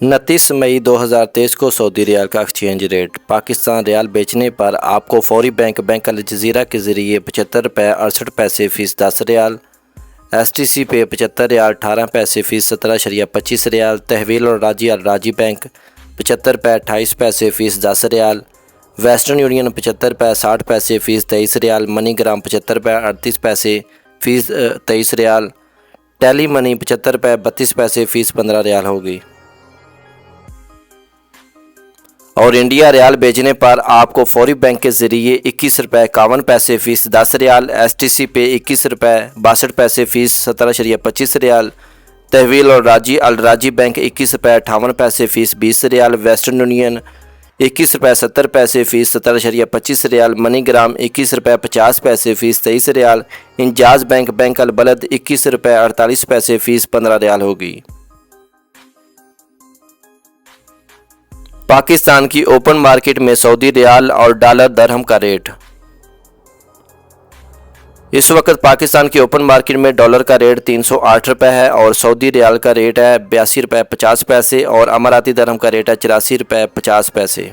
29 मई 2023 को Saudi riyal का exchange rate. Pakistan riyal बेचने पर आपको फौरी बैंक अल जज़ीरा के ज़रिए 75 रुपये 68 पैसे फ़ीस 10 रियाल, STC पे 75 रियाल 18 पैसे फ़ीस 17.25 रियाल, तहवील और राजी अल राजी बैंक 75 रुपये 28 पैसे फ़ीस 10 रियाल, वेस्टर्न यूनियन 75 रुपये 60 पैसे फ़ीस 23 रियाल, मनीग्राम 75 रुपये 38 पैसे फ़ीस 23 रियाल, टेली मनी 75 रुपये 32 पैसे फ़ीस 15 रियाल होगी। और इंडिया रियाल बेचने पर आपको फौरी बैंक के ज़रिए 21 रुपये 51 पैसे फ़ीस 10 रियाल, STC पे 21 रुपये 62 पैसे फ़ीस 17.25 रियाल, तहवील और राजी अल राजी बैंक 21 रुपये 58 पैसे फ़ीस 20 रियाल, वेस्टर्न यूनियन 21 रुपये 70 पैसे फ़ीस 17.25 रियाल, मनीग्राम 21 रुपये 50 पैसे फ़ीस 23 रियाल, इंजाज बैंक अल बलद 21 रुपये 48 पैसे फ़ीस 15 रियाल होगी। पाकिस्तान की ओपन मार्केट में सऊदी रियाल और डॉलर दरहम का रेट। इस वक्त पाकिस्तान की ओपन मार्केट में डॉलर का रेट 308 रुपये है और सऊदी रियाल का रेट है 82 रुपये 50 पैसे और अमाराती दरहम का रेट है 84 रुपये 50 पैसे।